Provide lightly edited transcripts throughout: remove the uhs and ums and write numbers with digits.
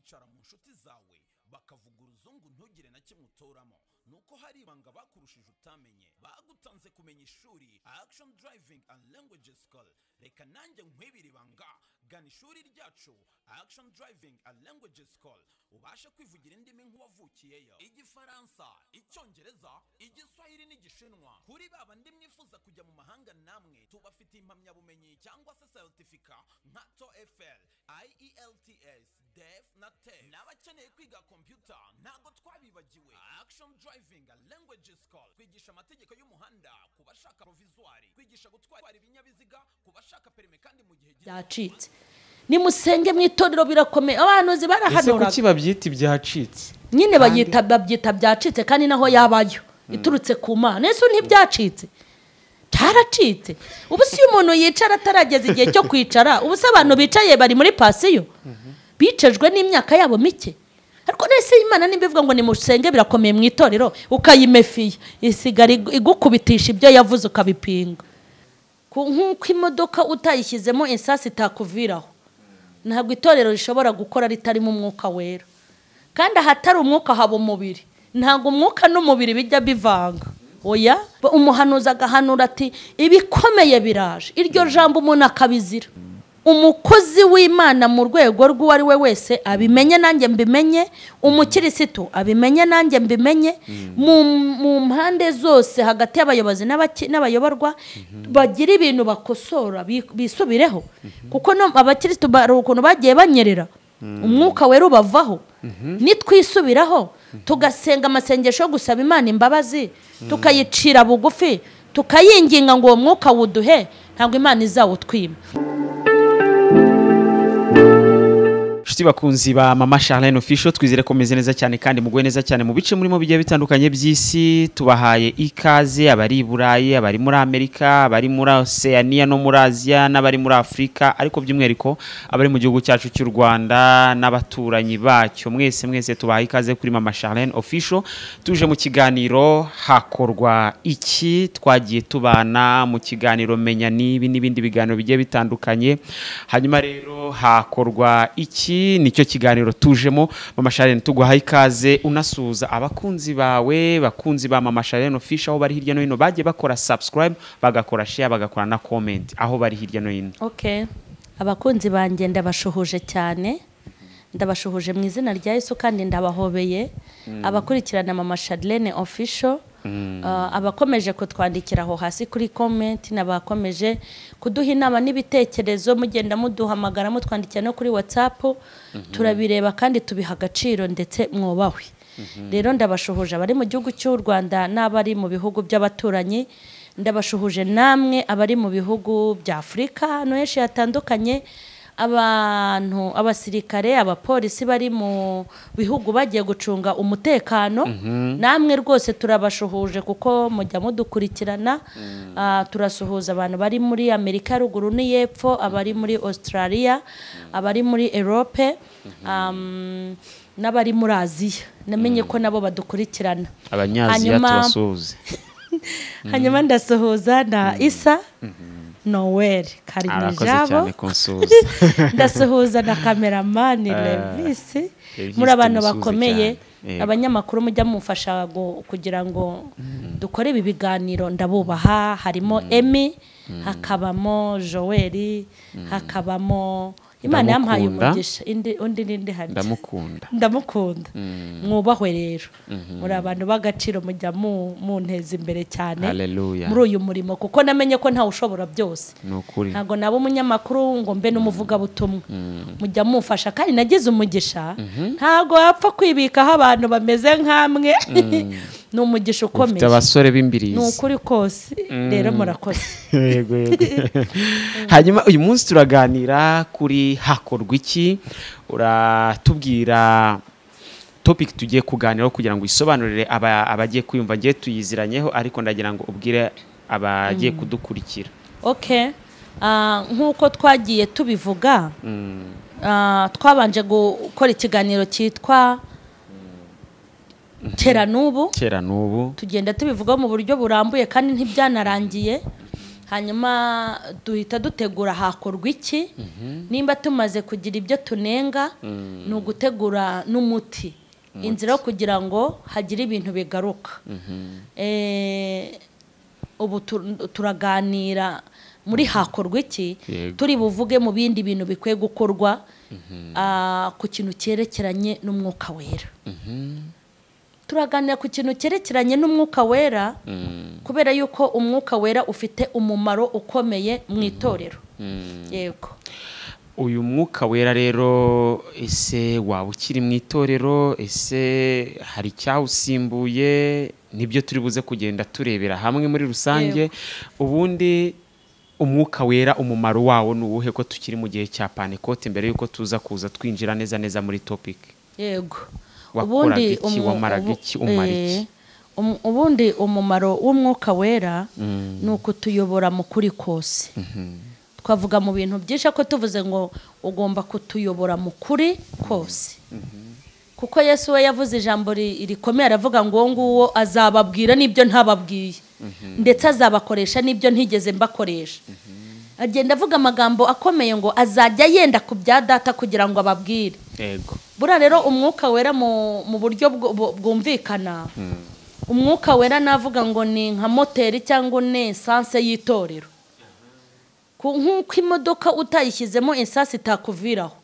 kwicara mu nshuti zawe bakavuga uruzungu ntugire na kimwe utoramo, nuko hari ibanga bakurushije utamenye, bagutanze kumenya ishuri Action Driving and Language School. Reka nanjye nkwibira ibanga, gana ishuri ryacu Action Driving and Language School ubashe kwivugira indimi nk'uwavukiyeyo: Igifaransa, Icyongereza, Igiswahili n'Igishinwa. Kuri baba ndi mwifuza kujya mu mahanga namwe tubafite impamyabumenyi cyangwa se certificate nka TOEFL, IELTS, DEF na TEF. N'abakeneye kwiga computer ntago twabibagiwe. Action Driving and Language School kwigisha amategeko y'umuhanda kubashaka provisoire, kwigisha gutwara ibinyabiziga kubashaka perime kandi mu gihe byacitse. Nimusenge mu itorero birakomeye, abahanuzi barahanura. Ese kuki babyita ibyacitse? Nyine babyita byacitse kandi naho yabayo iturutse ku Mana. Ese ntibyacitse? Taracitse. Ubu si umuntu yicara atarageza igihe cyo kwicara. Ubu se abantu bicaye bari muri pasiyo bicejwe n'imyaka yabo mike. Ariko nese Imana nimbivuga ngo nimusenge birakomeye mu itorero ukayimefiya isigara igukubitisha ibyo yavuze ukabipinga. Nk'uko imodoka utayishyizemo insasi itakuviraho, ntabwo itorero rishobora gukora ritarimo umwuka wera. Kandi ahatari umwuka haba umubiri. Ntabwo umwuka n'umubiri bijya bivanga. Oya, umuhanuzi agahanura ati ibikomeye biraje. Iryo jambo umuntu akabizira. Umukozi w'Imana mu rwego rw'uwari we wese abimenye nanjye mbimenye, umukirisitu abimenye nanjye mbimenye, mu mpande zose hagati y'abayobozi n'abayoborwa bagira ibintu bakosora bisubireho. Kuko no abakirisitu ukuntu bagiye banyerera umwuka wera ubavaho. Nitwisubiraho tugasenga amasengesho yo gusaba Imana imbabazi, tukayicira bugufi, tukayinginga ngo uwo mwuka wuduhe, ntabwo Imana izawutwima. Shiti bakunzi ba Mama Charlene official, twizere ko meze neza cyane kandi mugwe neza cyane mu bice murimo bigiye bitandukanye by'isi. Tubahaye ikaze abari i Burayi, abari muri Amerika, abari muri Oceania no muri Asia, n'abari muri Afrika, ariko by'umweriko abari mu gihugu cyacu cy'u Rwanda n'abaturanyi bacyo. Mwese tubahaye ikaze kuri Mama Charlene official. Tuje mu kiganiro hakorwa iki, twagiye tubana mu kiganiro menya nibi n'ibindi biganiro bigiye bitandukanye. Hanyuma rero hakorwa iki nicyo kiganiro tujemo. Mama Charlene tuguhaye ikaze, unasuza abakunzi bawe, bakunzi ba Mama Charlene official aho bari hirya no hino, bagiye bakora subscribe, bagakora share, bagakora na comment aho bari hirya no hino. Okay, abakunzi banjye ndabashuhuje cyane, ndabashuhuje mu izina rya Yesu kandi ndabahobeye. Abakurikirana Mama Charlene official, abakomeje kutwandikira aho hasi kuri comment, n'abakomeje kuduha inama n'ibitekerezo, mugenda muduhamagara mutwandikira no kuri WhatsApp, turabireba kandi tubiha agaciro ndetse mwubahwe. Rero ndabashuhuje abari mu gihugu cy'u Rwanda n'abari mu bihugu by'abaturanyi, ndabashuhuje namwe abari mu bihugu bya Afrika no henshi hatandukanye, abantu abasirikare, abapolisi bari mu bihugu bagiye gucunga umutekano. Namwe rwose turabashuhuje kuko mujya mudukurikirana. Turasuhuza abantu bari muri Amerika ruguru n'iyepfo, abari muri Australia, abari muri Europe, n'abari muri Aziya. Namenye ko nabo badukurikirana. Abanyaziya tubasuhuze. Hanyuma ndasuhuza na Isa Noel Karinijabo, ndasuhuza na cameraman Levis, muri abantu bakomeye, abanyamakuru mujya mufasha kugira ngo dukore ibi biganiro ndabubaha. Harimo Emi, hakabamo Joel, hakabamo Imana yampaye umugisha, undi ninde hari ndamukunda. Mwubahwe rero, muri abantu bagaciro mujya munteza imbere cyane muri uyu murimo, kuko namenye ko nta ushobora byose. Ntago nabo umunyamakuru ngo mbe n'umuvuga butumwa, mujya mufasha kandi nagize umugisha. Ntago yapfa kwibikaho abantu bameze nkamwe. Ni umugisha ukomeye. Ufite abasore b'imbirizi. Ni ukuri kose. Rero murakoze. Yego. Hanyuma uyu munsi turaganira kuri hakorwa iki. Uratubwira topic tugiye kuganiraho kugira ngo isobanurire abagiye kwiyumva, ngiye tuyiziranyeho, ariko ndagira ngo ubwire abagiye kudukurikira. Okay. Nkuko twagiye tubivuga, twabanje gukora ikiganiro cyitwa Kera n'ubu. Tugenda tubivuga mu buryo burambuye kandi ntibyanarangiye. hanyuma duhita dutegura hakorwa iki nimba tumaze kugira ibyo tunenga ni ugutegura n'umuti inzira yo kugira ngo hagire ibintu bigaruka ubu turaganira muri hakorwa iki turi buvuge mu bindi bintu bikwiye gukorwa ku kintu cyerekeranye n'umwuka wera turaganira ku kintu cyerekeranye n'umwuka wera kubera yuko umwuka wera ufite umumaro ukomeye mu itorero yego uyu mwuka wera rero ese waba ukiri mu itorero ese hari icyawusimbuye nibyo turi buze kugenda turebera hamwe muri rusange ubundi umwuka wera umumaro wawo ni uwuhe ko tukiri mu gihe cya Pentecote mbere yuko tuza kuza twinjira neza neza muri topic yego ubundi wamaraga iki umara iki ubundi umumaro w'umwuka wera ni ukutuyobora mu kuri kose twavuga mu bintu byinshi ko tuvuze ngo ugomba kutuyobora mu kuri kose kuko Yesu we yavuze ijambo rikomeye aravuga ngo nguwo azababwira n'ibyo ntababwiye ndetse azabakoresha n'ibyo ntigeze mbakoresha agenda avuga amagambo akomeye ngo azajya yenda ku bya data kugira ngo ababwire yego bura rero umwuka wera mu buryo bwumvikana umwuka wera navuga ngo ni nka moteri cyangwa ni essence y'itorero nk'uko imodoka utayishyizemo essence itakuviraho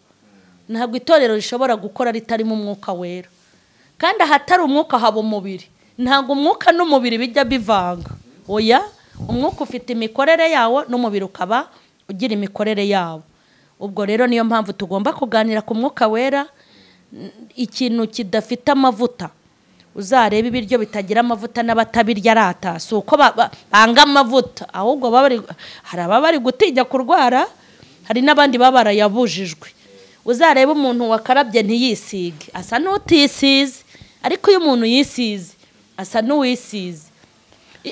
ntabwo itorero rishobora gukora ritarimo umwuka wera kandi ahatari umwuka haba umubiri ntabwo umwuka n'umubiri bijya bivanga oya umwuka ufite imikorere yawo n'umubiri ukaba ugira imikorere yawo ubwo rero niyo mpamvu tugomba kuganira ku mwuka wera ikintu kidafite amavuta uzareba ibiryo bitagira amavuta n'abatabirya arata si uko banga amavuta ahubwo hari ababa bari gutinya kurwara hari n'abandi baba barayabujijwe uzareba umuntu wakarabye ntiyisige asa n'utisize ariko iyo umuntu yisize asa n'uwisize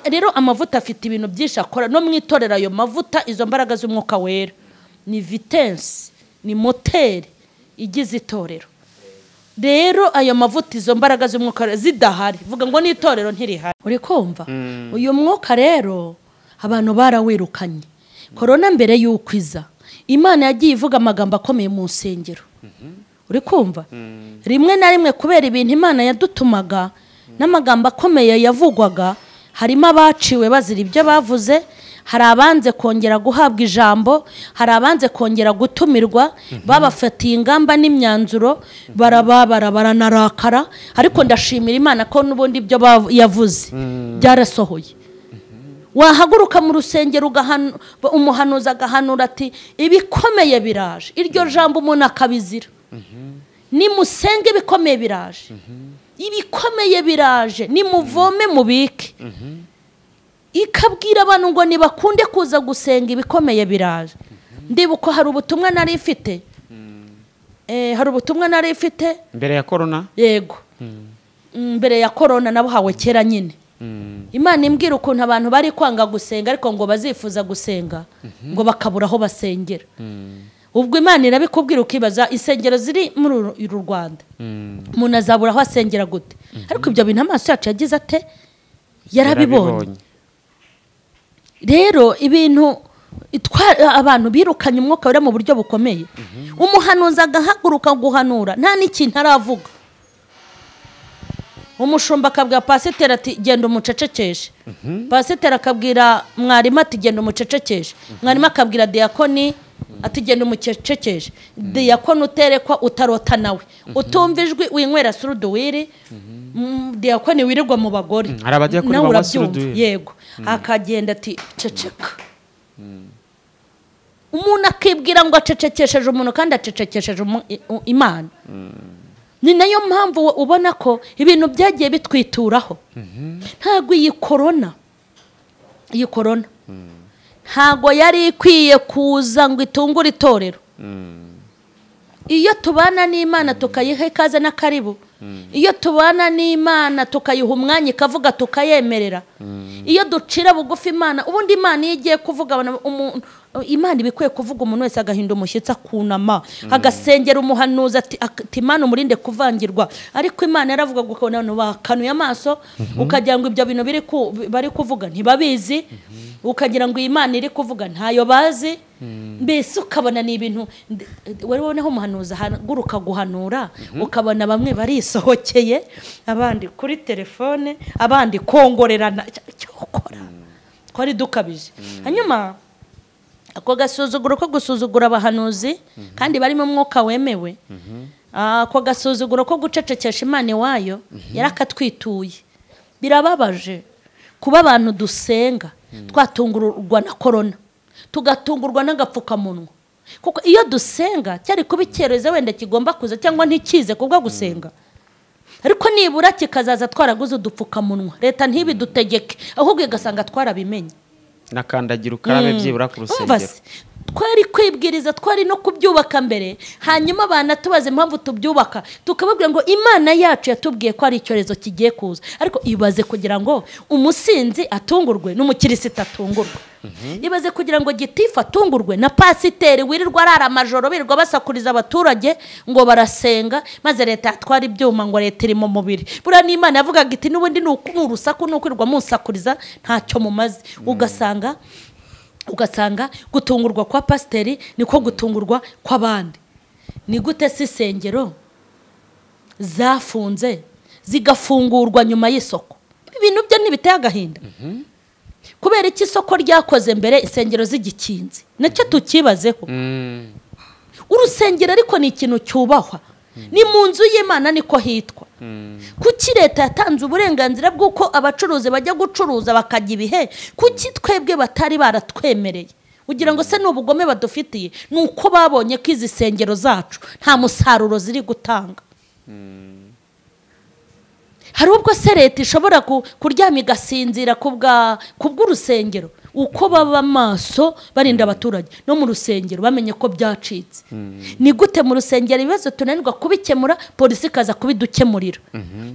rero amavuta afite ibintu byinshi akora no mu itorero ayo mavuta izo mbaraga z'umwuka wera ni vitesse ni moteri igize itorero rero ayo mavuta izo mbaraga z'umwuka zidahari vuga ngo n'itorero ntirihari uri kumva uyu mwuka rero abantu barawirukanye korona mbere y'ukwiza Imana yagiye ivuga amagambo akomeye mu nsengero uri kumva rimwe na rimwe kubera ibintu Imana yadutumaga n'amagambo akomeye yavugwaga harimo abaciwe bazira ibyo bavuze hari abanze kongera guhabwa ijambo hari abanze kongera gutumirwa babafatiye ingamba n'imyanzuro barababara baranarakara ariko ndashimira Imana ko n'ubundi ibyo yavuze byarasohoye wahaguruka mu rusengero umuhanuzi agahanura ati ibikomeye biraje iryo jambo umuntu akabizira nimusenge ibikomeye biraje ibikomeye biraje nimuvome mubike ikabwira abantu ngo nibakunde kuza gusenga ibikomeye biraje ndibuko hari ubutumwa nari ifite mbere ya corona yego mbere ya corona nabuhawe kera nyine Imana imbwira ukuntu abantu bari kwanga gusenga ariko ngo bazifuza gusenga ngo bakabura aho basengera ubwo Imana irabikubwira ukibaza insengero ziri muri uru Rwanda umuntu azabura aho asengera gute ariko ibyo bintu amaso yacu yagize ate yarabibonye rero ibintu abantu birukanye umwuka wera mu buryo bukomeye umuhanuzi agahaguruka guhanura nta n'ikintu aravuga umushumba akabwira pasiteri ati genda umucecekeshe pasiteri akabwira mwarimu ati genda umucecekeshe mwarimu akabwira diyakoni ati genda umucecekeshe diyakoni uterekwa utarota nawe utumva ijwi winywera suruduwiri diyakoni wirirwa mu bagore nawe urabyumva yego akagenda ati ceceka umuntu akibwira ngo acecekesheje umuntu kandi acecekesheje Imana ni nayo mpamvu ubona ko ibintu byagiye bitwituraho ntabwo iyi korona ntabwo yari ikwiye kuza ngo itungure itorero iyo tubana n'Imana tukayiha ikaze n'akaribu iyo tubana n'Imana tukayiha umwanya ikavuga tukayemerera iyo ducira bugufi Imana ubundi Imana iyo igiye kuvuga Imana ibikwiye kuvuga umuntu wese agahinda umushyitsi akunama agasengera umuhanuzi ati Imana umurinde kuvangirwa ariko Imana yaravuga ngo abantu bakanuye amaso ukagira ngo ibyo bintu bari kuvuga ntibabizi ukagira ngo Imana iri kuvuga ntayo bazi mbese ukabona ni ibintu wari woneho umuhanuzi haguruka guhanura ukabona bamwe barisohokeye abandi kuri telefone abandi kongorerana cyo gukora twari dukabije hanyuma ako gasuzuguro ko gusuzugura abahanuzi kandi bari mu mwuka wemewe ako gasuzuguro ko gucecekesha Imana wayo yarakatwituye birababaje kuba abantu dusenga twatungurwa na corona tugatungurwa n'agapfukamunwa kuko iyo dusenga cyari kubikereza wenda kigomba kuza cyangwa ntikize kubwo gusenga ariko nibura kikazaza twaraguze udupfukamunwa leta ntibidutegeke ahubwo igasanga twarabimenye nakandagira ukarabe byibura ku rusengero twari kwibwiriza twari no kubyubaka mbere hanyuma abana tubaze impamvu tubyubaka tukababwira ngo Imana yacu yatubwiye ko ari icyorezo kigiye kuza ariko ibaze kugira ngo umusinzi atungurwe n'umukirisitu atungurwe ibaze kugira ngo gitifu atungurwe na pasiteri wirirwa arara amajoro birirwa basakuriza abaturage ngo barasenga maze leta yatwara ibyuma ngo leta iri mu mubiri buriya n'Imana yavugaga iti n'ubundi n'urusaku n'ukwirirwa musakuriza ntacyo mumaze ugasanga gutungurwa kwa pasiteri niko gutungurwa kw'abandi ni gute se isengero zafunze zigafungurwa nyuma y'isoko ibintu byo ntibiteye agahinda kubera iki isoko ryakoze mbere isengero z'igikinzi nacyo tukibazeho urusengero ariko ni ikintu cyubahwa ni mu nzu y'Imana niko hitwa kuki leta yatanze uburenganzira bw'uko abacuruzi bajya gucuruza bakajya ibihe kuki twebwe batari baratwemereye ugira ngo se n'ubugome badufitiye nuko babonye ko izi sengero zacu nta musaruro ziri gutanga hari ubwo se leta ishobora kuryama igasinzira kubw'urusengero uko baba maso barinda abaturage no mu rusengero bamenye ko byacitse ni gute mu rusengero ibibazo tunanirwa kubikemura polisi ikaza kubidukemurira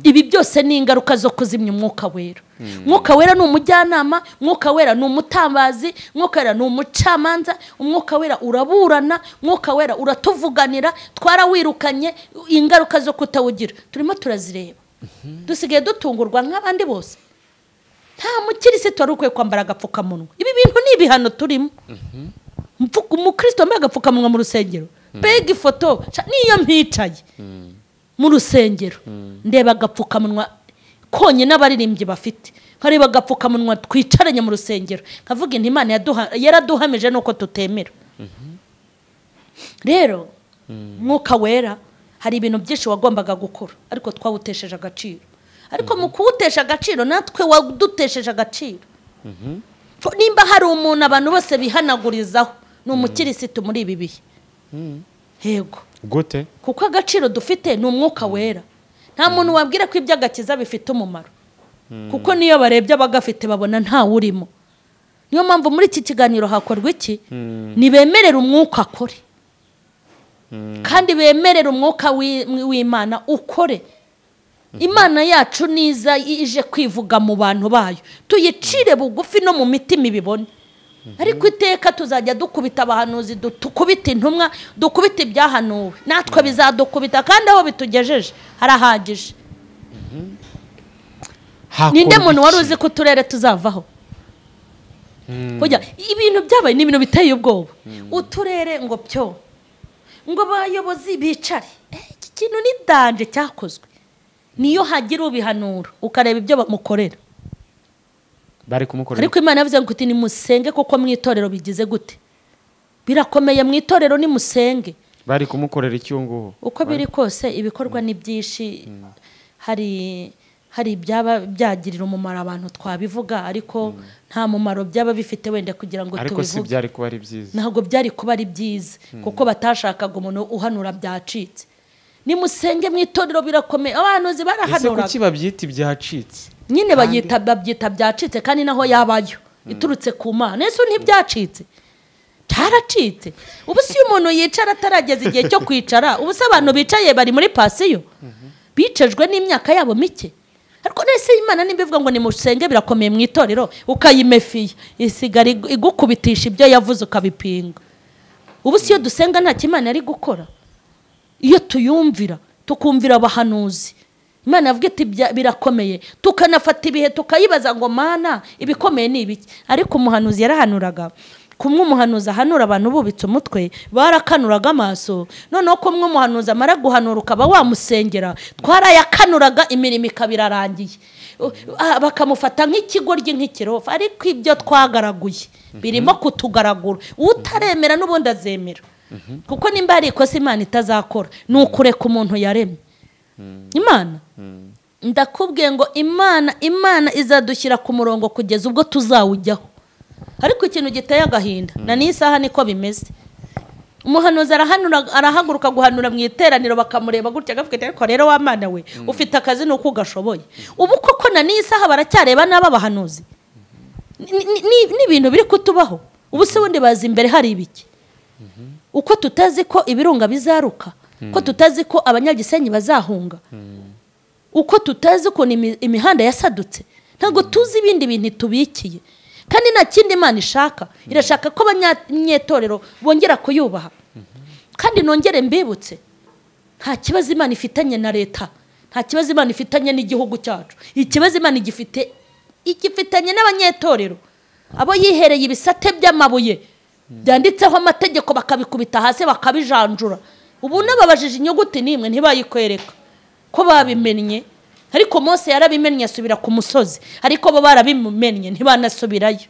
ibi byose ni ingaruka zo kuzimya umwuka wera umwuka wera ni umujyanama umwuka wera ni umutambazi umwuka wera ni umucamanza umwuka wera uraburana umwuka wera uratuvuganira twarawirukanye ingaruka zo kutawugira turimo turazireba dusigaye dutungurwa nk'abandi bose nta mukirisitu wari ukwiye kwambara agapfukamunwa ibi bintu ni ibihano turimo umukristo wambaye agapfukamunwa mu rusengero mbega ifoto niyo mpicaye mu rusengero ndeba agapfukamunwa konye n'abaririmbyi bafite nkareba agapfukamunwa twicaranye mu rusengero nkavuga inti Imana yaraduhamije nuko tutemera rero mwuka wera hari ibintu byinshi wagombaga gukora ariko twawutesheje agaciro ariko mu kuwutesha agaciro natwe wadutesheje agaciro nimba hari umuntu abantu bose bihanagurizaho ni umukirisitu muri ibi bihe yego gute kuko agaciro dufite ni umwuka wera nta muntu wabwira ko iby'agakiza bifite umumaro kuko niyo barebye abagafite babona ntawurimo niyo mpamvu muri iki kiganiro hakorwa iki nibemerera umwuka akore kandi bemerera umwuka w'Imana ukore Imana yacu niza ije kwivuga mu bantu bayo tuyicire bugufi no mu mitima ibibone ariko iteka tuzajya dukubita abahanuzi dukubita intumwa dukubita ibyahanuwe natwe bizadukubita kandi aho bitugejeje harahagije ninde muntu wari uzi ko uturere tuzavaho kujya ibintu byabaye ni ibintu biteye ubwoba uturere ngo byo ngo abayobozi bicare iki kintu ni danje cyakozwe niyo hagira ubihanura ukareba ibyo bamukorera bari kumukorera ariko Imana yavuze ngo uti nimusenge kuko mu itorero bigize gute birakomeye mu itorero nimusenge bari kumukorera icyungu uko biri kose ibikorwa ni byinshi hari byaba byagirira umumaro abantu twabivuga ariko nta mumaro byaba bifite wenda kugira ngo tubivuge ariko si byari kuba ari byiza ntabwo byari kuba ari byiza kuko batashakaga umuntu uhanura byacitse nimusenge mu itorero birakomeye abahanuzi barahanura ese kuki babyita ibyacitse nyine babyita byacitse kandi naho yabayo iturutse ku Mana ese ntibyacitse cyaracitse ubu si umuntu yicara atarageza igihe cyo kwicara ubu se abantu bicaye bari muri pasiyo bicejwe n'imyaka yabo mike ariko nese Imana nimbivuga ngo nimusenge birakomeye mu itorero ukayimefiye isigara igukubitisha ibyo yavuze ukabipinga ubu si yo dusenga nta Imana ari gukora iyo tuyumvira tukumvira abahanuzi Imana yavuga iti birakomeye, tukanafata ibihe tukayibaza ngo Mana ibikomeye ni ibiki. Ariko umuhanuzi yarahanuraga, kumwe umuhanuzi ahanura abantu bubitse umutwe barakanuraga amaso, noneho kumwe umuhanuzi amara guhanura ukaba wamusengera, twarayakanuraga imirimo ikabirarangiye, bakamufata nk'ikigoryi nk'ikirofa. Ariko ibyo twagaraguye birimo kutugaragura, utaremera n'ubundi azemera, kuko nimba hari ikosa Imana itazakora ni ukureka umuntu yaremye. Imana ndakubwiye ngo Imana izadushyira ku murongo kugeza ubwo tuzawujyaho. Ariko ikintu giteye agahinda na n'isaha niko bimeze. Umuhanuzi arahaguruka guhanura mu iteraniro, bakamureba gutya gavuga ati ariko rero wa Mana we ufite akazi nuko ugashoboye. Ubu koko na n'isaha baracyareba n'aba bahanuzi n'ibintu biri kutubaho. Ubu se wundi bazi imbere hari ibiki? Uko tutazi ko ibirunga bizaruka, ko tutazi ko abanyagisenyi bazahunga, uko tutazi ko imihanda yasadutse, ntago tuzi ibindi bintu tubikiye. Kandi nta kindi Imana ishaka, irashaka ko abanyetorero bongera kuyubaha. Kandi nongere mbibutse, nta kibazo Imana ifitanye na leta, nta kibazo Imana ifitanye n'igihugu cyacu. Ikibazo Imana igifitanye n'abanyetorero, abo yihereye ibisate by'amabuye byanditseho amategeko bakabikubita hasi bakabijanjura. Ubu nababajije inyuguti n'imwe ntibayikwereka ko babimennye. Ariko Mose yarabimennye asubira ku musozi, ariko bo barabimennye ntibanasubirayo.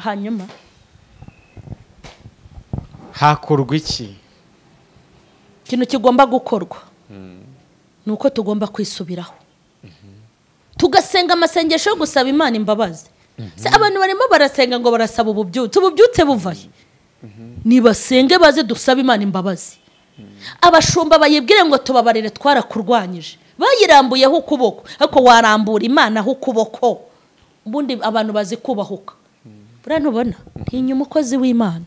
Hanyuma hakorwa iki? Ikintu kigomba gukorwa nuko tugomba kwisubiraho, tugasenga amasengesho yo gusaba Imana imbabazi. Se abantu barimo barasenga ngo barasaba ububyutse buvaye. Nibasenge baze dusaba Imana imbabazi. Abashumba bayibwire ngo tubabarire twarakurwanyije, bayirambuyeho ukuboko, ariko warambura Imana ho ukuboko, ubundi abantu bazi kubahuka. Buriya ntubona ntinya umukozi w'Imana.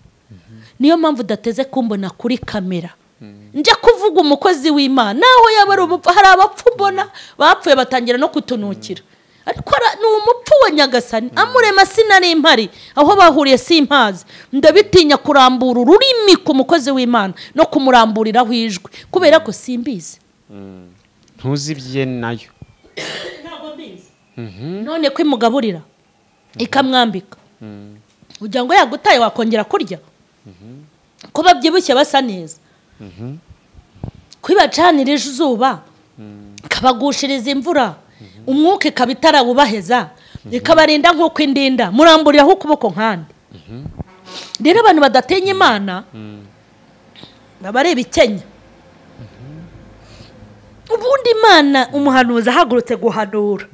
Niyo mpamvu udateze kumbona kuri kamera nje kuvuga umukozi w'Imana, naho yaba ari umupfu. Hari abapfu mbona bapfuye batangira no kutunukira, ariko ni umupfu wa Nyagasani amurema sinari impari, aho bahuriye simpazi. Ndabitinya kurambura ururimi ku mukozi w'Imana no kumuramburiraho ijwi, kubera ko simbizi. Ntuzibye nayo ntabwo mbizi. None ko imugaburira ikamwambika, ugira ngo yagutaye wakongera kurya? Ko babyibushye basa neza, kwibacanira izuba, kabagushiriza imvura, umwuka ikabitara ubaheza, ikabarinda nk'uko indinda, muramburiraho ukuboko nkandi. Rero abantu badatinya Imana babareba ikenya. Ubundi Imana umuhanuzi ahagurutse guhanura,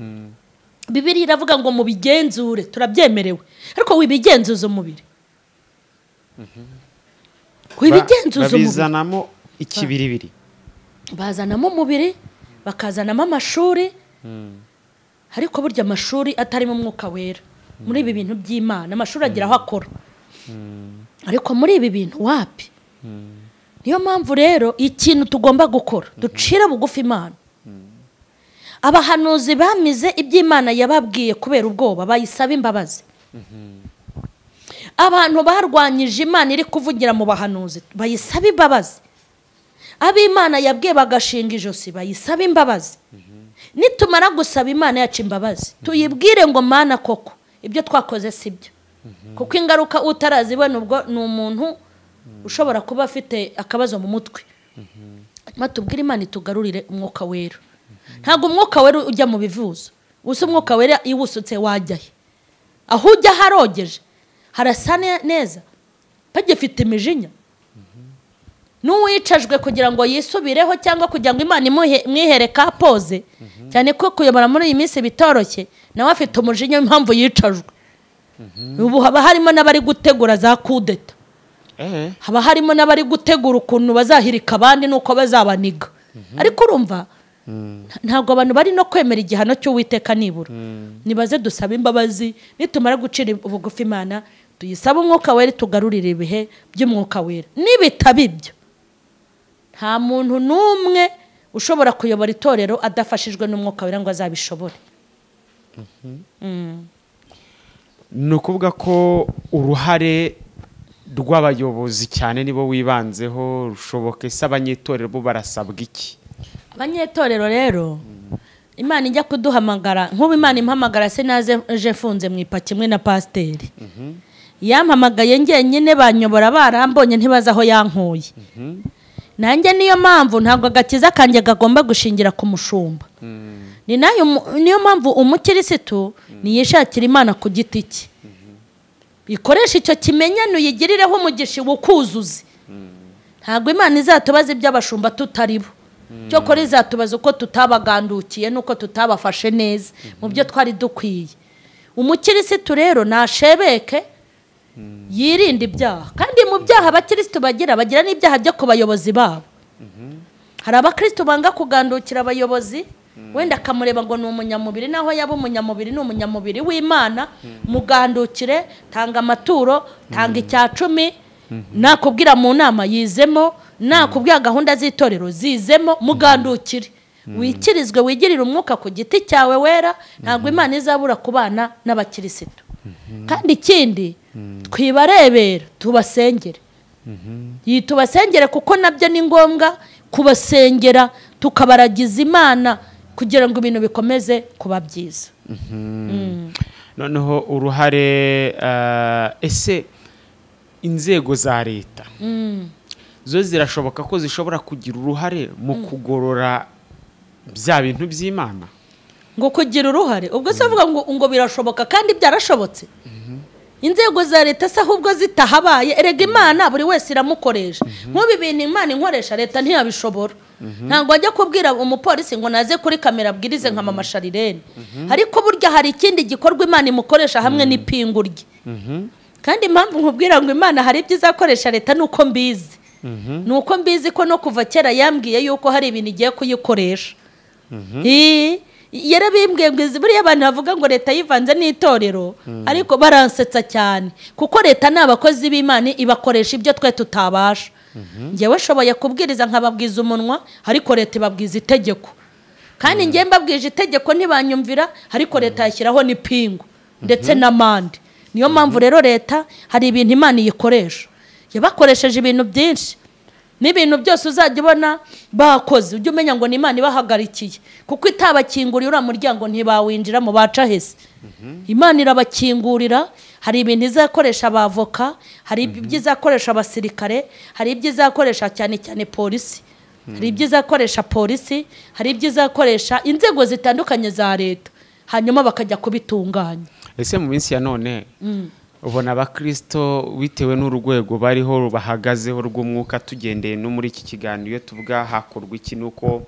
Bibiliya iravuga ngo mubigenzure, turabyemerewe, ariko wibigenzuza umubiri. Wibigenzuza umubiri. Babizanamo ikibiribiri, bazanamo umubiri, bakazanamo amashuri. Ariko burya amashuri atarimo umwuka wera, muri ibi bintu by'Imana amashuri agira aho akora, ariko muri ibi bintu wapi? Niyo mpamvu rero ikintu tugomba gukora, ducira bugufi Imana. Abahanuzi bamize iby'Imana yababwiye kubera ubwoba, bayisaba imbabazi. Abantu barwanyije Imana iri kuvugira mu bahanuzi, bayisaba imbabazi. Ab'Imana yabwiye bagashinga ijosi, bayisaba imbabazi. Nitumara gusaba Imana yacu imbabazi, tuyibwire ngo Mana koko ibyo twakoze sibyo, kuko ingaruka utarazibona ubwo ni umuntu ushobora kuba afite akabazo mu mutwe. Matubwire Imana itugarurire umwuka wera. Ntabwo umwuka wera ujya mu bivuzo, usa umwuka wera iwusutse wajyahe, aho ujya harogeje, harasa neza, bagifite imijinya. N'uwicajwe kugira ngo yisubireho cyangwa kugira ngo Imana imwihere ka pose, cyane ko kuyobora muri iyi minsi bitoroshye, nawe afite umujinya impamvu yicajwe. Ubu haba harimo n'abari gutegura za kudeta, haba harimo n'abari gutegura ukuntu bazahirika abandi nuko bazabaniga. Ariko urumva ntabwo abantu bari no kwemera igihano cy'Uwiteka nibura. Nibaze dusaba imbabazi, nitumara gucira ubugufi Imana tuyisaba umwuka wera tugarurire ibihe by'umwuka wera. Nibitabibyo nta muntu n'umwe ushobora kuyobora itorero adafashijwe n'umwuka wera ngo azabishobore. Ni ukuvuga ko uruhare rw'abayobozi cyane nibo wibanzeho rushoboke. Se abanyetorero bo barasabwa iki? Abanyetorero rero Imana ijya kuduhamagara nk'ubu Imana impamagara se naze je mfunze mu ipaki imwe na pasiteri yampamagaye njyenyine banyobora barambonye ntibaza aho yankuye nanjye niyo mpamvu ntabwo agakiza kanjye gagomba gushingira ku mushumba niyo mpamvu umukirisitu niyishakira Imana ku giti cye ikoresha icyo kimenyano uyigirireho umugisha wukuzuze ntabwo Imana izatubaza iby'abashumba tutaribo cyo kora izatubaza uko tutabagandukiye nuko tutabafashe neza mu byo twari dukwiye umukirisitu rero nashebeke yirinde ibyaha kandi mu byaha abakirisitu bagira n'ibyaha byo ku bayobozi babo hari abakirisitu banga kugandukira abayobozi wenda akamureba ngo ni umunyamubiri naho yaba umunyamubiri ni umunyamubiri w'Imana mugandukire tanga amaturo tanga icya 10 nakubwira mu nama yizemo nakubwira gahunda z'itorero zizemo mugandukire wikirizwe wigirira umwuka ku giti cyawe wera ntabwo Imana izabura kubana n'abakirisitu kandi ikindi twibarebera tubasengere tubasengere kuko nabyo ni ngombwa kubasengera tukabaragiza Imana kugira ngo ibintu bikomeze kuba byiza noneho uruhare ese inzego za leta zo zirashoboka ko zishobora kugira uruhare mu kugorora bya bintu by'Imana ngo kugira uruhare ubwo se avuga ngo birashoboka kandi byarashobotse inzego za leta se ahubwo zitahabaye erega Imana buri wese iramukoresha nk'ubu bintu Imana inkoresha leta ntiyabishobora ntabwo ajya kubwira umupolisi ngo naze kuri kamera abwirize nka mama Charlene ariko burya hari ikindi gikorwa Imana imukoresha hamwe n'ipingu rye kandi impamvu nkubwira ngo Imana hari ibyo izakoresha leta nuko mbizi nuko mbizi ko no kuva kera yambwiye yuko hari ibintu igiye kuyikoresha yarabimbwiye ngo buriya abantu bavuga ngo leta yivanze n'itorero ariko baransetsa cyane kuko leta ni abakozi b'Imana ibakoresha ibyo twe tutabasha njyewe shoboye kubwiriza nkababwiza umunwa ariko leta ibabwiza itegeko kandi njye mbabwije itegeko ntibanyumvira ariko leta yashyiraho n'ipingu ndetse n'amande niyo mpamvu rero leta hari ibintu Imana iyikoresha yabakoresheje ibintu byinshi n'ibintu byose uzajya ubona bakoze ujye umenya ngo ni Imana ibahagarikiye kuko itabakingurira uriya muryango ntibawinjira mu baca hese Imana irabakingurira hari ibintu izakoresha abavoka hari ibyo izakoresha abasirikare hari ibyo izakoresha cyane cyane polisi hari ibyo izakoresha polisi hari ibyo izakoresha inzego zitandukanye za leta hanyuma bakajya kubitunganya ese mu minsi ya none ubona abakristo bitewe n'urwego bariho bahagazeho rw'umwuka tugendeye no muri iki kiganiro iyo tuvuga hakorwa iki nuko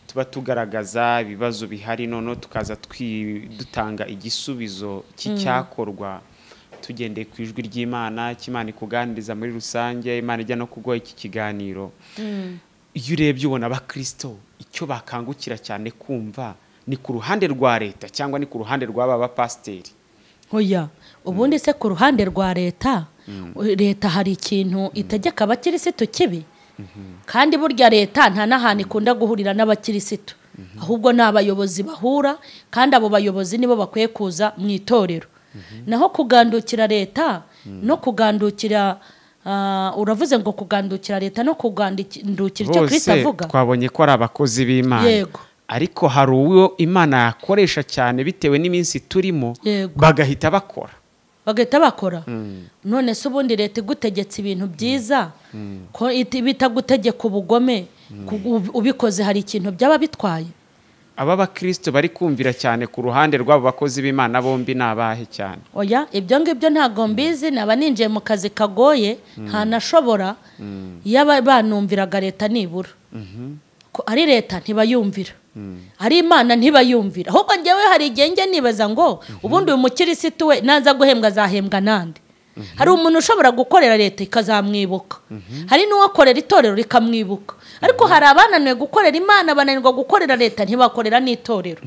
tuba tugaragaza ibibazo bihari none tukaza dutanga igisubizo cy'icyakorwa tugendeye ku ijwi ry'Imana cy'Imana ikuganiriza muri rusange Imana ijya no kuguha iki kiganiro iyo urebye ubona abakristo icyo bakangukira cyane kumva ni ku ruhande rwa leta cyangwa ni ku ruhande rw'aba bapasiteri oya ubundi se ku ruhande rwa leta leta hari ikintu itegeka abakirisitu kibi kandi burya leta nta n'ahantu ikunda guhurira n'abakirisitu ahubwo ni abayobozi bahura kandi abo bayobozi nibo bakwiye kuza mu itorero naho kugandukira leta no kugandukira uravuze ngo kugandukira leta no kugandukira icyo Kristo avuga twabonye ko ari abakozi b'Imana yego ariko hari uwo Imana yakoresha cyane bitewe n'iminsi turimo bagahita bakora none se ubundi leta igutegetse ibintu byiza ko bitagutegeka ubugome ubikoze hari ikintu byaba bitwaye aba bakristo bari kumvira cyane ku ruhande rw'abo bakozi b'Imana bombi nabahe cyane oya ibyo ngibyo ntago mbizi naba ninjiye mu kazi kagoye ntanashobora yaba banumviraga leta nibura ko ari leta ntibayumvira ari Imana ntibayumvira ahubwo njyewe hari igihe njye nibaza ngo ubundi uyu mukirisitu we naza guhembwa azahembwa nande hari umuntu ushobora gukorera leta ikazamwibuka hari n'uwakorera itorero rikamwibuka ariko hari abananiwe gukorera Imana bananirwa gukorera leta ntibakorera n'itorero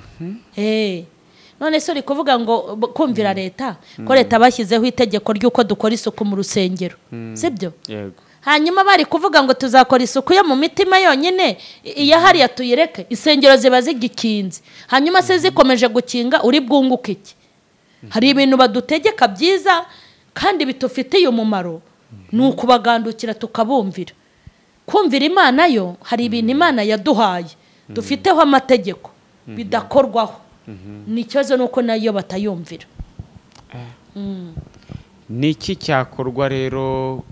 none se uri kuvuga ngo kumvira leta ko leta bashyizeho itegeko ry'uko dukora isuku mu rusengero sibyo yego hanyuma bari kuvuga ngo tuzakora isuku yo mu mitima yonyine iya hariya tuyireke isengero ziba zigikinze hanyuma se zikomeje gukinga uri bwunguke iki hari ibintu badutegeka byiza kandi bitufitiye umumaro ni ukubagandukira tukabumvira kumvira Imana yo hari ibintu Imana yaduhaye dufiteho amategeko bidakorwaho ni ikibazo nuko nayo batayumvira. Niki cyakorwa rero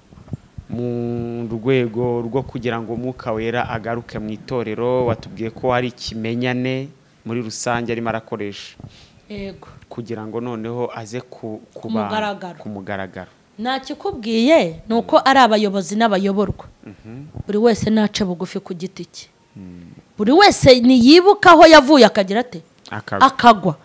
mu rwego rwo kugira ngo Umwuka Wera agaruke mu itorero? Watubwiye ko hari ikimenyane muri rusange arimo arakoresha, yego, kugira ngo noneho aze ku mugaragaro. Nakikubwiye nuko ari abayobozi n'abayoborwa, buri wese naca bugufi ku giti cye, buri wese niyibuka aho yavuye akagira ate akagwa.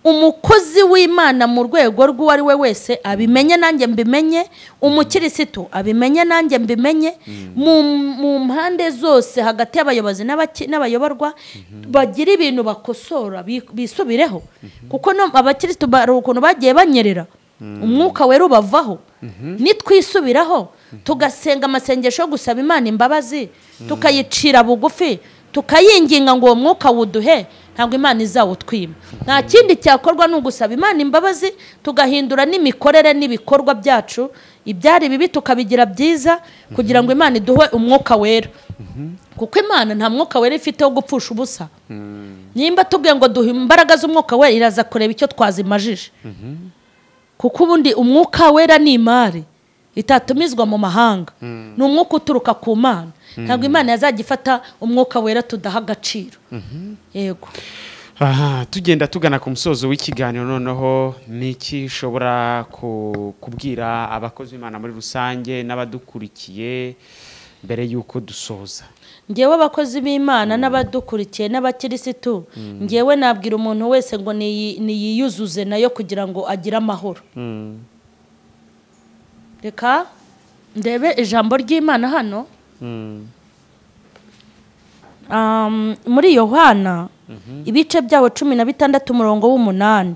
Umukozi w'Imana mu rwego rw'uwo ari we wese abimenye nanjye mbimenye, umukirisitu abimenye nanjye mbimenye, mu mpande zose hagati y'abayobozi n'abayoborwa bagira ibintu bakosora bisubireho, kuko no abakirisitu ukuntu bagiye banyerera Umwuka Wera ubavaho. Nitwisubiraho tugasenga amasengesho yo gusaba Imana imbabazi, tukayicira bugufi, tukayinginga ngo uwo mwuka wuduhe, ntabwo Imana izawutwima. Nta kindi cyakorwa ni ugusaba Imana imbabazi, tugahindura n'imikorere n'ibikorwa byacu, ibyari bibi tukabigira byiza, kugira ngo Imana iduhe Umwuka Wera. Kuko Imana nta Mwuka Wera ifite wo gupfusha ubusa. Nimba tubwiye ngo duhe imbaraga z'Umwuka Wera, iraza kureba icyo twazimajije. Kuko ubundi Umwuka Wera ni imari itatumizwa mu mahanga, ni umwuka uturuka ku Mana. Ntabwo Imana yazagifata Umwuka Wera tudaha agaciro. Yego. Tugenda tugana ku musozo w'ikiganiro, noneho niki ushobora kubwira abakozi b'Imana muri rusange n'abadukurikiye mbere y'uko dusoza? Ngewe abakozi b'Imana n'abadukurikiye n'abakirisitu, ngewe nabwira umuntu wese ngo niyiyuzuze nayo kugira ngo agire amahoro. Reka ndebe ijambo ry'Imana hano muri Yohana ibice byaho 16:8,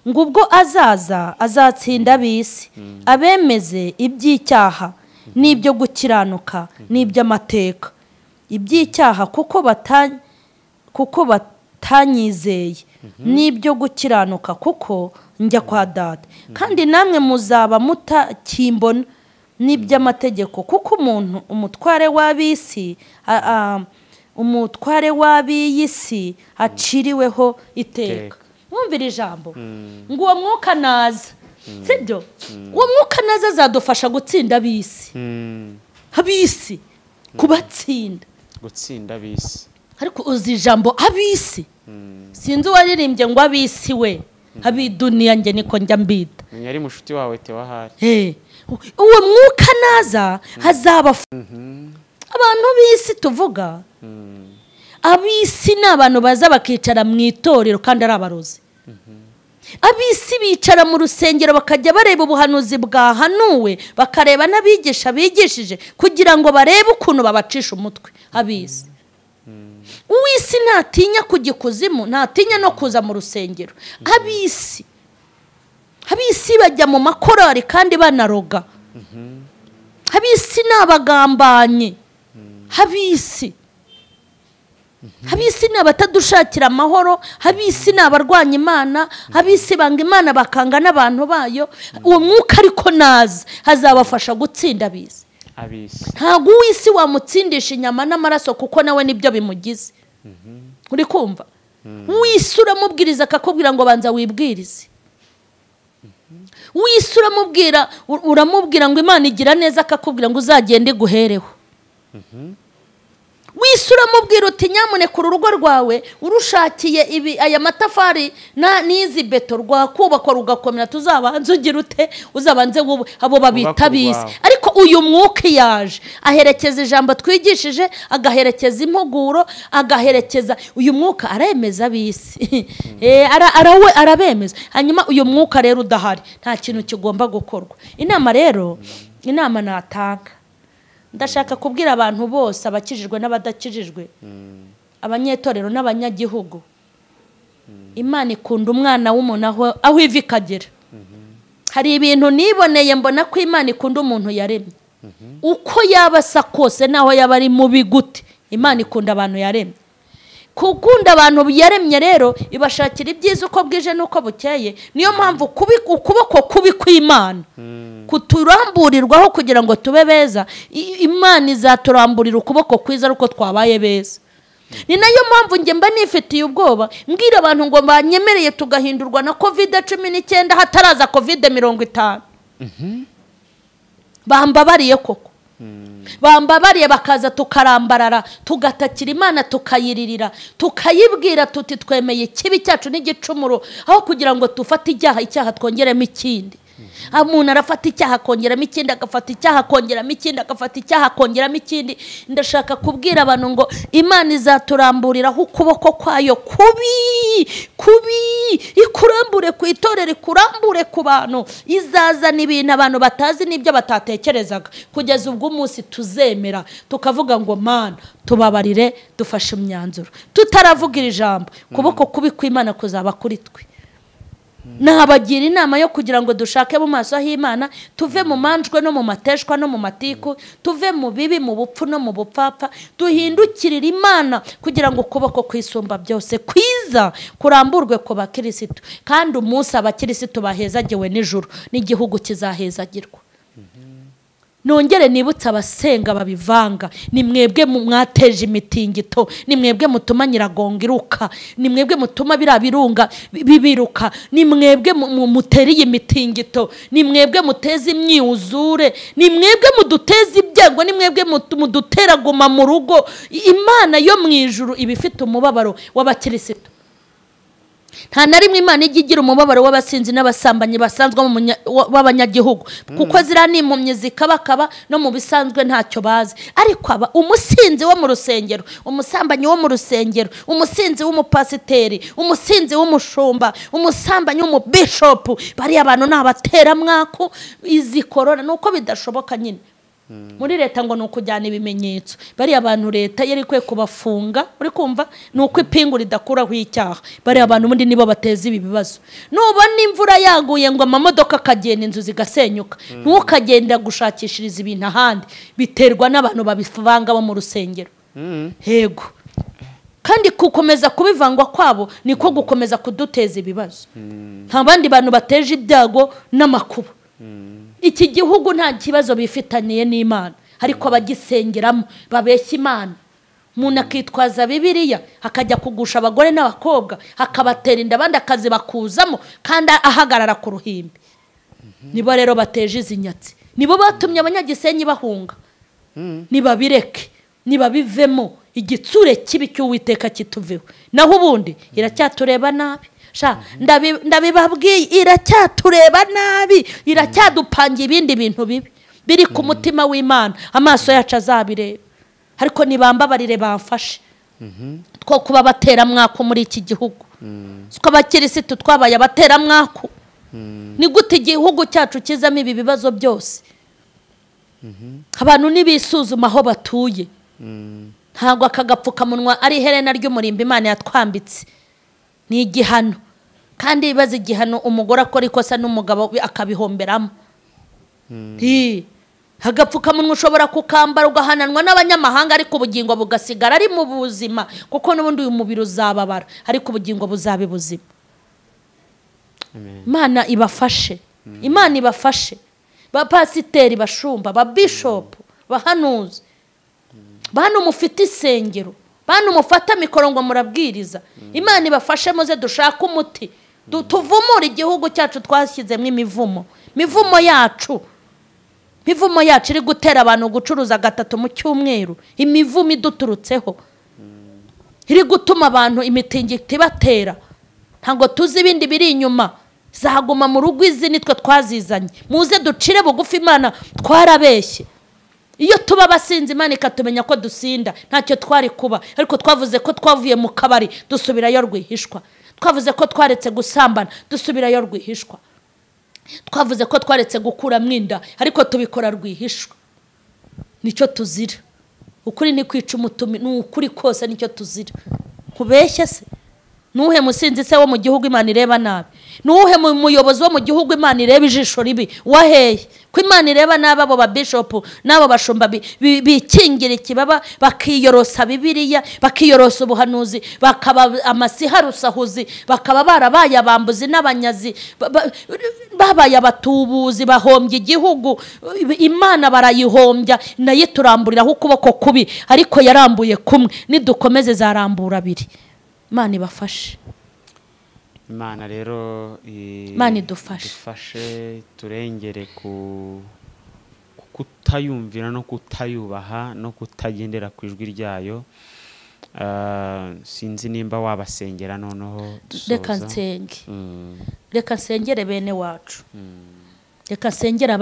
ngo ubwo azaza azatsinda ab'isi, abemeze iby'icyaha n'ibyo gukiranuka n'iby'amateka. Iby'icyaha kuko batanyizeye, n'ibyo gukiranuka kuko njya kwa Data, kandi namwe muzaba mutakimbona, n'iby'amategeko kuko umutware w'ab'isi aciriweho iteka. Mwumvira ijambo ngo uwo mwuka naza, sibyo? Uwo mwuka naza azadufasha gutsinda ab'isi, kubatsinda, gutsinda ab'isi. Ariko uzi ijambo ab'isi, sinzi uwaririmbye ngo ab'isi we, ab'iduniya njye niko njya mbita. Yari mushuti wawe Tewahari. Uwo mwuka naza hazaba abantu b'isi tuvuga. Ab'isi ni abantu baza bakicara mu itorero kandi ari abarozi. Ab'isi bicara mu rusengero bakajya bareba ubuhanuzi bwahanuwe, bakareba n'abigisha bigishije, kugira ngo barebe ukuntu babacisha umutwe. Ab'isi, uw'isi ntatinya kujya ikuzimu, ntatinya no kuza mu rusengero. Ab'isi bajya mu makorari kandi banaroga. Ab'isi ni abagambanyi. Ab'isi ni abatadushakira amahoro. Ab'isi ni abarwanya Imana. Ab'isi banga Imana bakanga n'abantu bayo. Uwo mwuka ariko naza hazabafasha gutsinda ab'isi. Ntabwo uw'isi wamutsindisha inyama n'amaraso, kuko nawe nibyo bimugize. Uri kumva? Uw'isi uramubwiriza akakubwira ngo banza wibwirize. Uw'isi uramubwira ngo Imana igira neza, akakubwira ngo uzagende guhereho. Uw'isi uramubwira uti nyamuneka urugo rwawe urushakiye aya matafari n'izi beto rwakubakwa rugakomera, tuzabanze ugira ute, uzabanze abo babita ab'isi. Ariko uyu mwuka yaje aherekeza ijambo twigishije, agaherekeza impuguro, agaherekeza. Uyu mwuka aremeza ab'isi. Arabemeza. Hanyuma uyu mwuka rero udahari, nta kintu kigomba gukorwa. Inama natanga, ndashaka kubwira abantu bose, abakijijwe n'abadakijijwe, abanyetorero n'abanyagihugu, Imana ikunda umwana w'umuntu aho iva ikagera. Hari ibintu niboneye mbona ko Imana ikunda umuntu yaremye, uko yaba asa kose, naho yaba ari mubi gute, Imana ikunda abantu yaremye. Kugunda abantu yaremye rero ibashakira ibyiza uko bwije n'uko bukeye. Niyo mpamvu ukuboko kubi kw'Imana kuturamburirwaho kugira ngo tube beza. Imana izaturamburira ukuboko kwiza uko twabaye beza. ni nayo mpamvu njye mba nifitiye ubwoba mbwira abantu ngo banyemereye tugahindurwa na COVID-19 hataraza COVID-50 bambabariye koko bambabariye bakaza tukarambarara tugatakira Imana tukayiririra tukayibwira tuti twemeye kibi cyacu n'igicumuro aho kugira ngo tufate icyaha twongeremo ikindi. Umuntu arafata icyaha akongeramo ikindi agafata icyaha akongeramo ikindi agafata icyaha akongeramo ikindi. Ndashaka kubwira abantu ngo Imana izaturamburiraho ukuboko kwayo kubi ikurambure ku itorero ikurambure ku bantu izazana ibintu abantu batazi n'ibyo batatekerezaga kugeza ubwo umunsi tuzemera tukavuga ngo Mana tubabarire dufashe imyanzuro tutaravugira ijambo kuboko kubi kw'Imana kuzaba kuri twe. Nabagira inama yo kugira ngo dushake mu maso y'Imana tuve mu manjwe no mu mateshwa no mu matiku tuve mu bibi mu bupfu no mu bupfapfa duhindukirira Imana kugira ngo ukuboko kwisumba byose kwiza kuramburwe ku bakirisitu kandi umunsi abakirisitu bahezagiwe n'ijuru n'igihugu kizahezagirwa. Nongere nibutsa abasenga babivanga ni mwebwe mwateje imitingito ni mwebwe mutuma nyiragonga iruka ni mwebwe mutuma birabirunga bibiruka ni mwebwe muteriye imitingito ni mwebwe muteza imyuzure ni mwebwe muduteza ibyago ni mwebwe mudutera guma mu rugo. Imana yo mu ijuru ibifite umubabaro w'abakirisitu. Nta na rimwe Imana igira umubabaro w'abasinzi n'abasambanyi basanzwe b'abanyagihugu kuko zira n'impumyi zikabakaba no mu bisanzwe ntacyo bazi. Ariko aba umusinzi wo mu rusengero umusambanyi wo mu rusengero umusinzi w'umupasiteri umusinzi w'umushumba umusambanyi w'umubishopu bari abantu n'abatera mwako izi korona nuko bidashoboka nyine. Muri leta ngo nukujyana ibimenyetso bari abantu leta yari kwe kubafunga uri kumva nuko ipingu ridakuraho icyaha bari abantu mundi nibo bateza ibi bibazo. Nubona imvura yaguye ngo amamodoka kagenda inzu zigasenyuka ntukagenda gushakishiriza ibintu ahandi biterwa n'abantu babivanga bo mu rusengero. Hego kandi kukomeza kubivangwa kwabo niko gukomeza kuduteza ibibazo. Nta bandi bantu bateje ibyago n'amakuba. Iki gihugu nta kibazo bifitaniye n'Imana ariko abagisengeramo babeshya Imana. Umuntu akitwaza Bibiliya akajya kugusha abagore n'abakobwa akabatera inda abandi akazi bakuzamo kandi ahagarara ku ruhimbi. Nibo rero bateje izinyatsi nibo batumye abanyagisenyi bahunga. Nibabireke nibabivemo igitsure kibi cy'Uwiteka kituveho naho ubundi iracyatureba nabi. Ndabibabwiye iracyatureba nabi iracyadupangira ibindi bintu bibi biri ku mutima w'Imana amaso yacu azabireba. Ariko nibambabarire bamfashe two kuba batera mwako muri iki gihugu siko abakirisitu twabaye abatera mwako. Ni gute igihugu cyacu kizamo ibi bibazo byose? Abantu nibisuzuma aho batuye ntabwo akagapfukamunwa ari iherena ry'umurimbo Imana yatwambitse ni igihano kandi ibaze igihano umugore akora ikosa n'umugabo akabihomberamo. Hagapfukamunwa ushobora kukambara ugahananwa n'abanyamahanga ariko ubugingo bugasigara ari mu buzima kuko n'ubundi uyu mubiri uzababara ariko ubugingo buzabe buzima. Imana ibafashe Imana ibafashe ba pasiteri bashumba ba bishop bahanuzi bantu mufite isengero bantu mufata mikoro ngo murabwiriza. Imana ibafashe muze dushaka umuti tuvumura igihugu cyacu twashyizemo mivumo yacu iri gutera abantu gucuruza gatatu mu cyumweru. Imivumo iduturutseho iri gutuma abantu imitingito ibatera ntabwo tuzi ibindi biri inyuma zaguma mu rugo. Izi nitwe twazizanye muze ducire bugufi Imana twarabeshye. Iyo tuba basinzi Imana ikatumenya ko dusinda ntacyo twari kuba ariko twavuze ko twavuye mu kabari dusubirayo rwihishwa. Twavuze ko twaretse gusambana dusubirayo rwihishwa. Twavuze ko twaretse gukura mwinda ariko tubikora rwihishwa. Nicyo tuzira. Ukuri ni kwica umutumi n'ukuri kose nicyo tuzira. Kubeshye se nuhe musinzi se wo mu gihugu Imana ireba nabi? Nuhe muyobozi wo mu gihugu Imana ireba ijisho ribi? Waheye ko Imana ireba nabi abo ba bishop nabo bashumba bikingira ikibaba bakiyorosa Bibiliya bakiyorosa ubuhanuzi bakaba amasiharusahuzi bakaba barabaye abambuzi n'abanyazi. babaye abatubuzi bahombye igihugu, Imana barayihombya nayo turamburiraho ukuboko kubi, ariko yarambuye kumwe, nidukomeze zarambura abiri. Imana ibafashe. Imana rero Imana idufashe. dufashe turengere ku kutayumvira no kutayubaha no kutagendera ku ijwi ryayo. Sinzi nimba wabasengera noneho dusoza. Reka nsengere bene wacu. Reka nsengere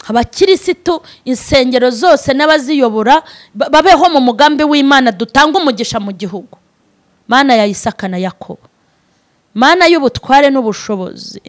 abakirisitu, insengero zose n'abaziyobora babeho mu mugambi w'Imana, dutanga umugisha mu gihugu. Mana ya Isaka na Yakobo, Mana y'ubutware n'ubushobozi,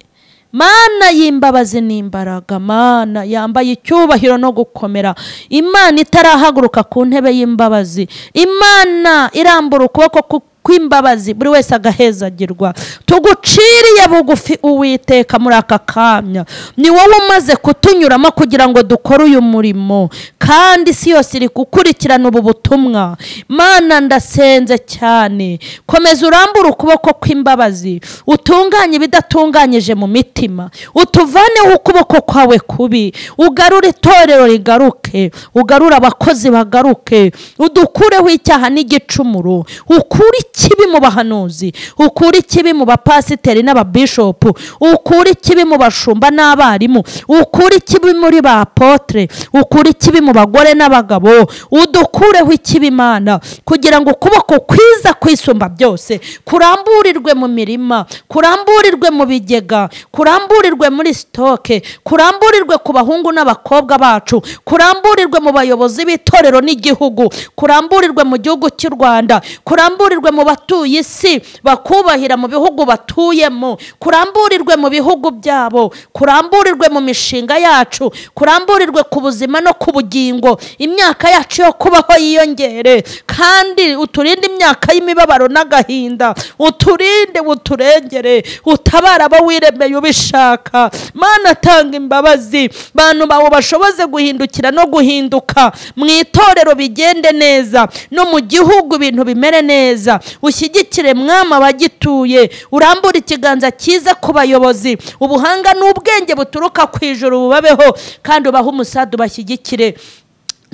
Mana y'imbabazi n'imbaraga, Mana yambaye icyubahiro no gukomera, Imana itarahaguruka ku ntebe y'imbabazi, Imana irambura ukuboko kw'imbabazi buri wese agahezagirwa. Tuguciriye bugufi Uwiteka muri aka kamya, ni wowe umaze kutunyuramo kugira ngo dukore uyu murimo, kandi isi yose iri gukurikirana ubu butumwa. Mana ndasenze cyane, komeza urambure ukuboko kw'imbabazi, utunganye ibidatunganyije mu mitima, utuvaneho ukuboko kwawe kubi, ugarure itorero rigaruke, ugarure abakozi bagaruke, udukureho icyaha n'igicumuro, ukure ikibi mu bahanuzi, ukure ikibi mu bapasiteri n'ababishopu, ukure ikibi mu bashumba n'abarimu, ukure ikibi muri ba apotre, ukure ikibi mu bagore n'abagabo, udukureho ikibi Imana, kugira ngo ukuboko kwiza kwisumba byose kuramburirwe mu mirima, kuramburirwe mu bigega, kuramburirwe muri stoke, kuramburirwe ku bahungu n'abakobwa bacu, kuramburirwe mu bayobozi b'itorero n'igihugu, kuramburirwe mu gihugu cy'u Rwanda, kuramburirwe mu batuye isi bakubahira mu bihugu batuyemo, kuramburirwe mu bihugu byabo, kuramburirwe mu mishinga yacu, kuramburirwe ku buzima no ku bugingo, imyaka yacu yo kubaho yiyongere, kandi uturinde imyaka y'imibabaro n'agahinda, uturinde uturengere, utabara abo wiremeye ubishaka. Mana tanga imbabazi, bantu bawe bashoboze guhindukira no guhinduka, mu itorero bigende neza, no mu gihugu ibintu bimere neza. Ushyigikire mwama bagituye, urambura ikiganza cyiza ku bayobozi, ubuhanga n'ubwenge buturuka ku ijuru bubabeho, kandi ubahe umusadu bashyigikire.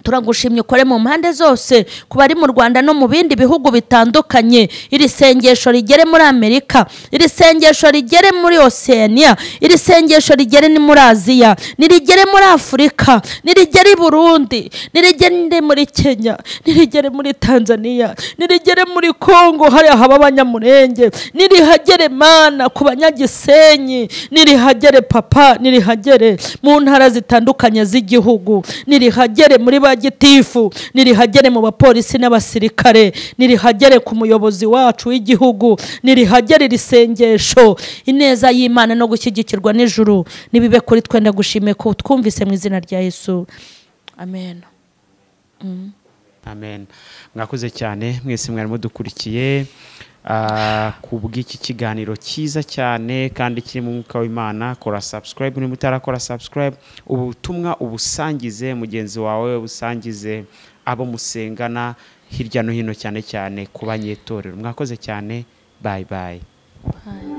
Turagushimye ukore mu mpande zose, ku bari mu Rwanda no mu bindi bihugu bitandukanye. Iri sengesho rigere muri Amerika, iri sengesho rigere muri Oceania, iri sengesho rigere ni muri Aziya, nirigere muri Afurika, nirigere i Burundi, nirigere muri Kenya, nirigere muri Tanzania, nirigere muri Kongo hari haba abanyamurenge, nirihagere Mana ku banyagisenyi, nirihagere Papa, nirihagere mu ntara zitandukanye z'igihugu, nirihagere muri bagitifu, nirihagere mu bapolisi n'abasirikare, nirihagere ku muyobozi wacu w'igihugu, nirihagere risengesho, ineza y'Imana no gushyigikirwa n'ijuru nibibe kuri twenda gushime ko twumvise mu izina rya Yesu. Amen. Amen. Mwakoze cyane mwese mwari mudukurikiye kubw'iki kiganiro cyiza cyane kandi kiri mu mwuka w'Imana. Kora subscribe ni mutarakora subscribe, ubutumwa ubusangize mugenzi wawe, ubusangize abo musengana hirya no hino, cyane cyane ku banyetorero. Mwakoze cyane. Bye bye. Bye.